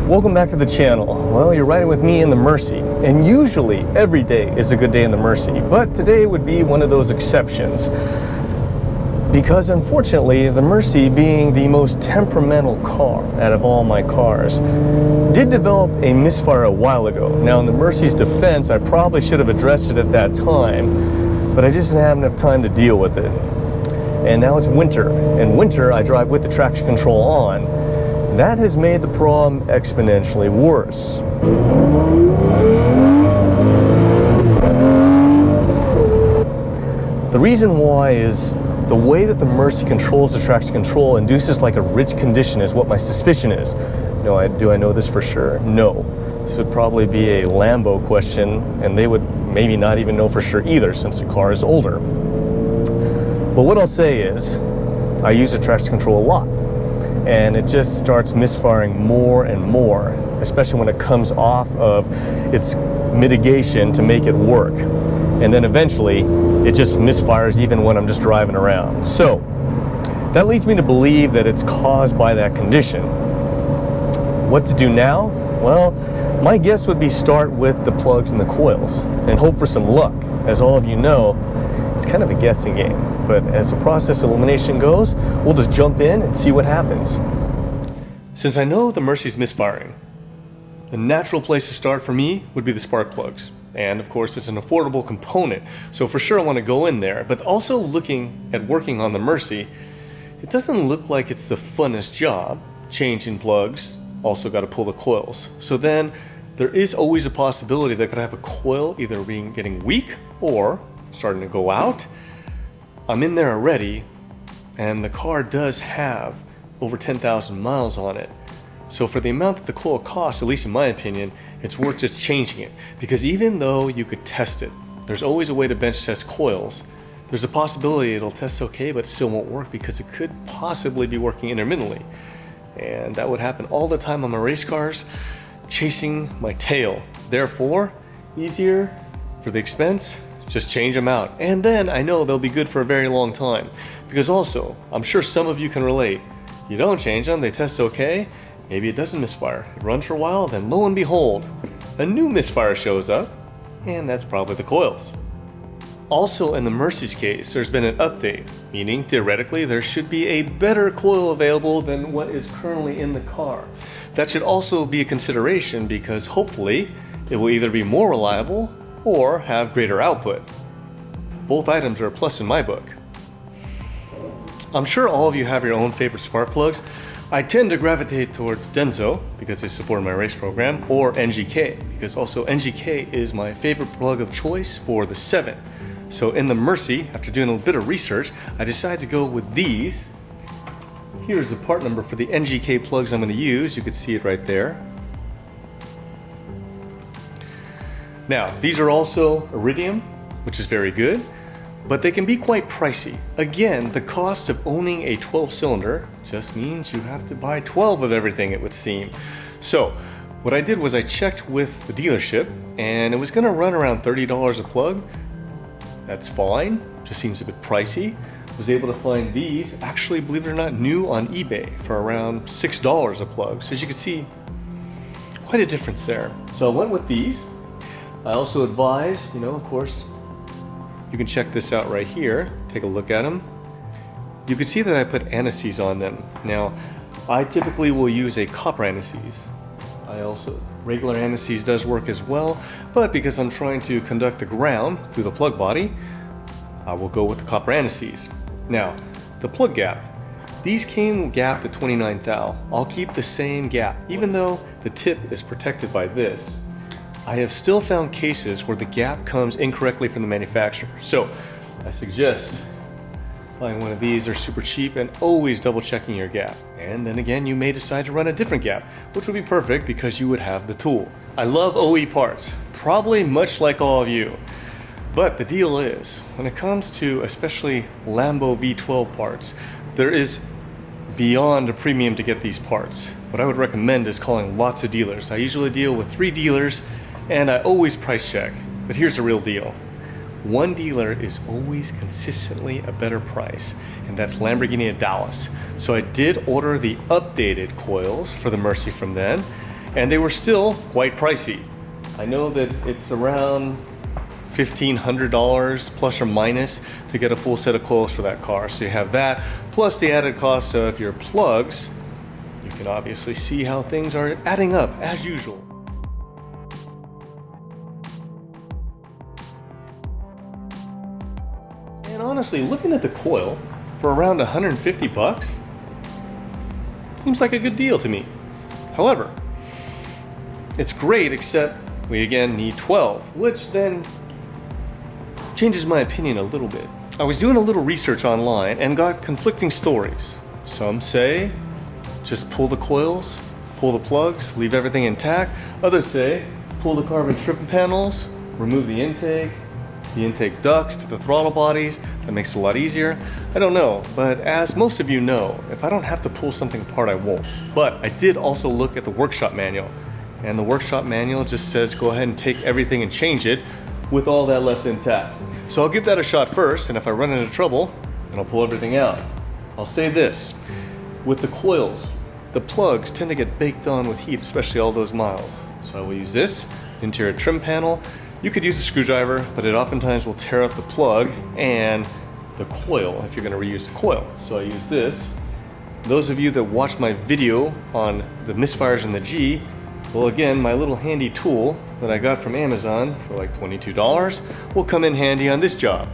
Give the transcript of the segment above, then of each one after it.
Welcome back to the channel. Well, you're riding with me in the Murci, and usually every day is a good day in the Murci, but today would be one of those exceptions. Because unfortunately, the Murci, being the most temperamental car out of all my cars, did develop a misfire a while ago. Now, in the Murci's defense, I probably should have addressed it at that time, but I just didn't have enough time to deal with it. And now it's winter. In winter, I drive with the traction control on. That has made the problem exponentially worse. The reason why is the way that the Murci controls the traction control induces like a ridge condition is what my suspicion is. No, do I know this for sure? No. This would probably be a Lambo question, and they would maybe not even know for sure either since the car is older. But what I'll say is, I use the traction control a lot, and it just starts misfiring more and more, especially when it comes off of its mitigation to make it work. And then eventually, it just misfires even when I'm just driving around. So, that leads me to believe that it's caused by that condition. What to do now? Well, my guess would be start with the plugs and the coils and hope for some luck. As all of you know, it's kind of a guessing game. But as the process elimination goes, we'll just jump in and see what happens. Since I know the Murci's misfiring, the natural place to start for me would be the spark plugs. And of course, it's an affordable component, so for sure I want to go in there. But also looking at working on the Murci, it doesn't look like it's the funnest job. Changing plugs, also got to pull the coils. So then there is always a possibility that I could have a coil either getting weak or starting to go out. I'm in there already, and the car does have over 10,000 miles on it. So for the amount that the coil costs, at least in my opinion, it's worth just changing it. Because even though you could test it, there's always a way to bench test coils. There's a possibility it'll test okay, but still won't work because it could possibly be working intermittently. And that would happen all the time on my race cars, chasing my tail. Therefore, easier for the expense, just change them out. And then I know they'll be good for a very long time. Because also, I'm sure some of you can relate. You don't change them, they test okay, maybe it doesn't misfire. It runs for a while, then lo and behold, a new misfire shows up, and that's probably the coils. Also in the Murci's case, there's been an update, meaning theoretically there should be a better coil available than what is currently in the car. That should also be a consideration because hopefully it will either be more reliable or have greater output. Both items are a plus in my book. I'm sure all of you have your own favorite spark plugs. I tend to gravitate towards Denso because they support my race program, or NGK because also NGK is my favorite plug of choice for the 7. So in the Murci, after doing a bit of research, I decided to go with these. Here's the part number for the NGK plugs I'm going to use. You can see it right there. Now, these are also iridium, which is very good, but they can be quite pricey. Again, the cost of owning a 12-cylinder just means you have to buy 12 of everything, it would seem. So, what I did was I checked with the dealership, and it was going to run around $30 a plug. That's fine, just seems a bit pricey. Was able to find these, actually, believe it or not, new on eBay for around $6 a plug. So as you can see, quite a difference there. So I went with these. I also advise, of course, you can check this out right here. Take a look at them. You can see that I put antices on them. Now, I typically will use a copper antices. Regular antices does work as well, but because I'm trying to conduct the ground through the plug body, I will go with the copper antices. Now, the plug gap. These came gapped at 29 thou. I'll keep the same gap, even though the tip is protected by this. I have still found cases where the gap comes incorrectly from the manufacturer. So, I suggest buying one of these. They're super cheap, and always double checking your gap. And then again, you may decide to run a different gap, which would be perfect because you would have the tool. I love OE parts, probably much like all of you. But the deal is, when it comes to especially Lambo V12 parts, there is beyond a premium to get these parts. What I would recommend is calling lots of dealers. I usually deal with 3 dealers, and I always price check. But here's the real deal. One dealer is always consistently a better price, and that's Lamborghini at Dallas. So I did order the updated coils for the Murci from them, and they were still quite pricey. I know that it's around $1,500 plus or minus to get a full set of coils for that car. So you have that, plus the added cost of your plugs. You can obviously see how things are adding up as usual. And honestly, looking at the coil for around 150 bucks seems like a good deal to me. However, it's great, except we again need 12, which then changes my opinion a little bit. I was doing a little research online and got conflicting stories. Some say just pull the coils, pull the plugs, leave everything intact. Others say pull the carbon trim panels, remove the intake ducts to the throttle bodies. That makes it a lot easier. I don't know, but as most of you know, if I don't have to pull something apart, I won't. But I did also look at the workshop manual, and the workshop manual just says go ahead and take everything and change it with all that left intact. So I'll give that a shot first, and if I run into trouble, then I'll pull everything out. I'll say this, with the coils, the plugs tend to get baked on with heat, especially all those miles. So I will use this interior trim panel. You could use a screwdriver, but it oftentimes will tear up the plug and the coil if you're going to reuse the coil. So I use this. Those of you that watched my video on the Misfires and the G, well, again, my little handy tool that I got from Amazon for like $22 will come in handy on this job.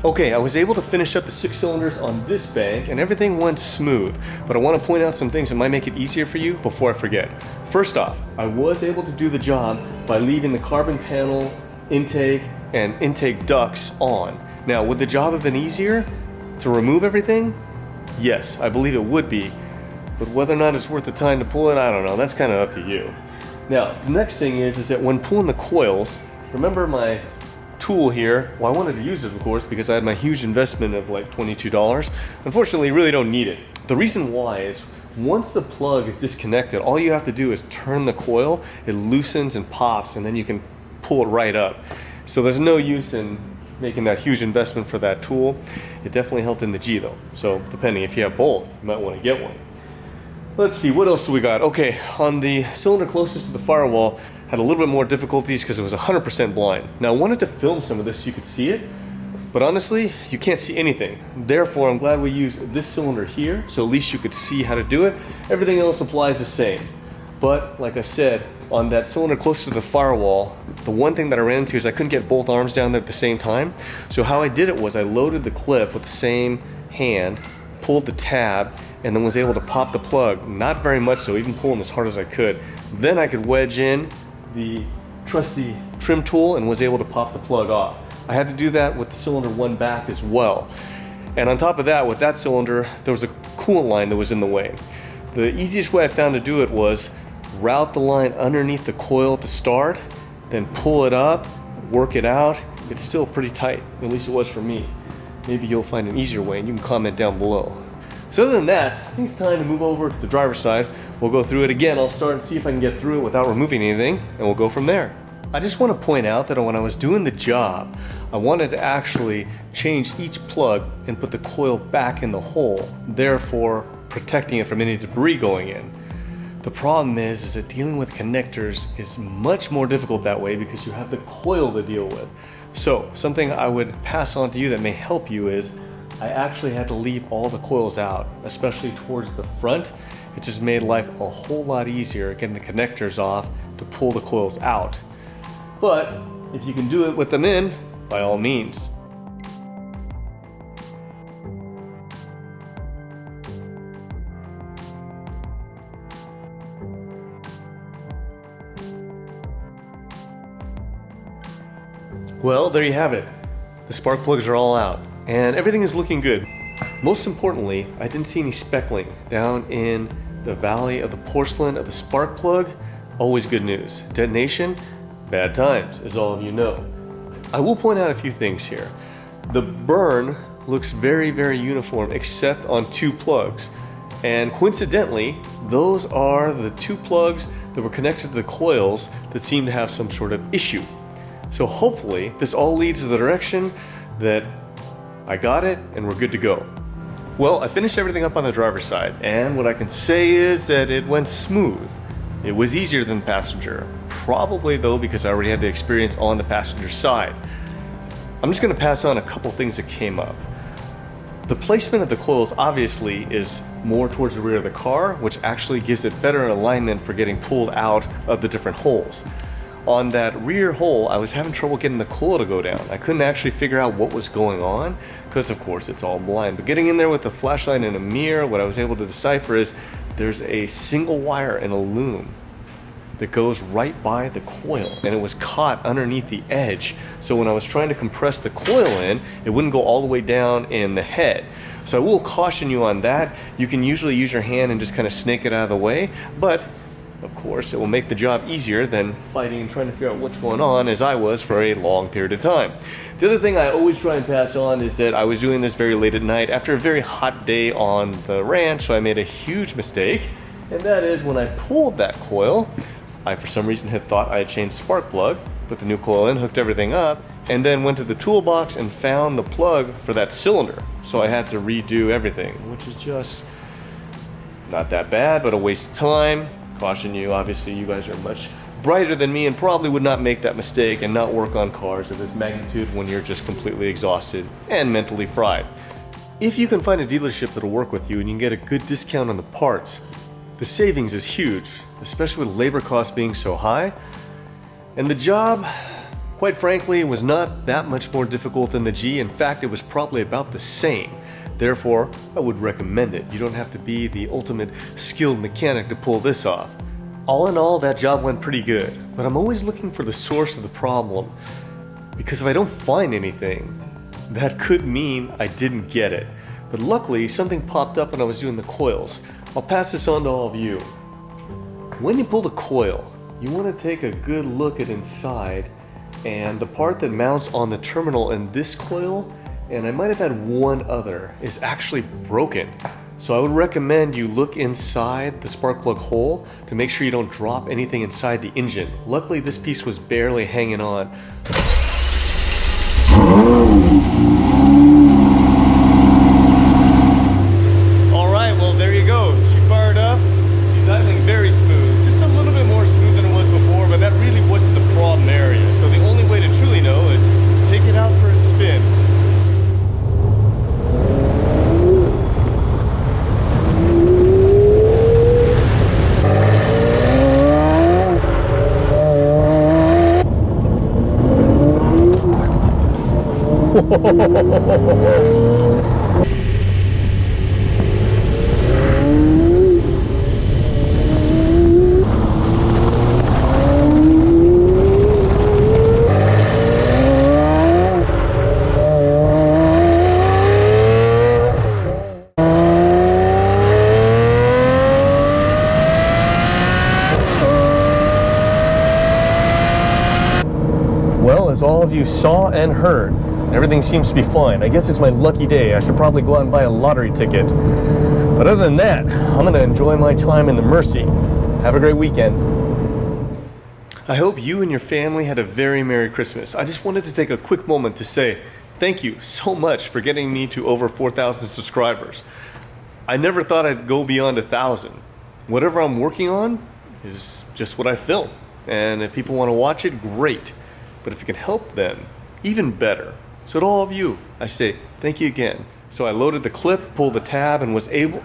Okay, I was able to finish up the 6 cylinders on this bank and everything went smooth, but I want to point out some things that might make it easier for you before I forget. First off, I was able to do the job by leaving the carbon panel, intake, and intake ducts on. Now, would the job have been easier to remove everything? Yes, I believe it would be, but whether or not it's worth the time to pull it, I don't know. That's kind of up to you. Now, the next thing is that when pulling the coils, remember my tool here. Well, I wanted to use it, of course, because I had my huge investment of like $22. Unfortunately, you really don't need it. The reason why is once the plug is disconnected, all you have to do is turn the coil, it loosens and pops, and then you can pull it right up. So there's no use in making that huge investment for that tool. It definitely helped in the G though. So depending, if you have both, you might want to get one. Let's see, what else do we got? Okay, on the cylinder closest to the firewall, had a little bit more difficulties because it was 100% blind. Now I wanted to film some of this so you could see it, but honestly, you can't see anything. Therefore, I'm glad we used this cylinder here, so at least you could see how to do it. Everything else applies the same. But like I said, on that cylinder closest to the firewall, the one thing that I ran into is I couldn't get both arms down there at the same time. So how I did it was I loaded the clip with the same hand, pulled the tab, and then was able to pop the plug. Not very much so, even pulling as hard as I could. Then I could wedge in the trusty trim tool and was able to pop the plug off. I had to do that with the cylinder one back as well. And on top of that, with that cylinder, there was a coolant line that was in the way. The easiest way I found to do it was route the line underneath the coil to start, then pull it up, work it out. It's still pretty tight, at least it was for me. Maybe you'll find an easier way and you can comment down below. So other than that, I think it's time to move over to the driver's side. We'll go through it again. I'll start and see if I can get through it without removing anything, and we'll go from there. I just want to point out that when I was doing the job, I wanted to actually change each plug and put the coil back in the hole, therefore protecting it from any debris going in. The problem is that dealing with connectors is much more difficult that way because you have the coil to deal with. So something I would pass on to you that may help you is I actually had to leave all the coils out, especially towards the front. It just made life a whole lot easier getting the connectors off to pull the coils out. But if you can do it with them in, by all means. Well, there you have it. The spark plugs are all out. and everything is looking good. Most importantly, I didn't see any speckling down in the valley of the porcelain of the spark plug. Always good news. Detonation, bad times, as all of you know. I will point out a few things here. The burn looks very, very uniform except on 2 plugs. And coincidentally, those are the 2 plugs that were connected to the coils that seem to have some sort of issue. So hopefully this all leads to the direction that I got it and we're good to go. Well, I finished everything up on the driver's side, and what I can say is that it went smooth. It was easier than the passenger. Probably though because I already had the experience on the passenger side. I'm just gonna pass on a couple things that came up. The placement of the coils obviously is more towards the rear of the car, which actually gives it better alignment for getting pulled out of the different holes. On that rear hole, I was having trouble getting the coil to go down. I couldn't actually figure out what was going on, because of course it's all blind. But getting in there with the flashlight and a mirror, what I was able to decipher is there's a single wire in a loom that goes right by the coil, and it was caught underneath the edge. So when I was trying to compress the coil in, it wouldn't go all the way down in the head. So I will caution you on that. You can usually use your hand and just kind of snake it out of the way, but of course it will make the job easier than fighting and trying to figure out what's going on, as I was for a long period of time. The other thing I always try and pass on is that I was doing this very late at night after a very hot day on the ranch, so I made a huge mistake, and that is when I pulled that coil, I for some reason had thought I had changed spark plug, put the new coil in, hooked everything up, and then went to the toolbox and found the plug for that cylinder. So I had to redo everything, which is just not that bad, but a waste of time. Caution you, obviously you guys are much brighter than me and probably would not make that mistake and not work on cars of this magnitude when you're just completely exhausted and mentally fried. If you can find a dealership that'll work with you and you can get a good discount on the parts, the savings is huge, especially with labor costs being so high. And the job, quite frankly, was not that much more difficult than the G. In fact, it was probably about the same. Therefore, I would recommend it. You don't have to be the ultimate skilled mechanic to pull this off. All in all, that job went pretty good, but I'm always looking for the source of the problem, because if I don't find anything, that could mean I didn't get it. But luckily, something popped up when I was doing the coils. I'll pass this on to all of you. When you pull the coil, you want to take a good look at inside, and the part that mounts on the terminal in this coil, and I might have had one other, is actually broken. So I would recommend you look inside the spark plug hole to make sure you don't drop anything inside the engine. Luckily this piece was barely hanging on. Alright, well there you go. She fired up. She's idling very smooth. Just a little bit more smooth than it was before, but that really wasn't the problem area. So the only way to truly know is take it out for a spin. Well, as all of you saw and heard, everything seems to be fine. I guess it's my lucky day. I should probably go out and buy a lottery ticket. But other than that, I'm going to enjoy my time in the Murci. Have a great weekend. I hope you and your family had a very Merry Christmas. I just wanted to take a quick moment to say thank you so much for getting me to over 4,000 subscribers. I never thought I'd go beyond 1,000. Whatever I'm working on is just what I film. And if people want to watch it, great. But if it can help them, even better. So to all of you, I say thank you again. So I loaded the clip, pulled the tab, and was able...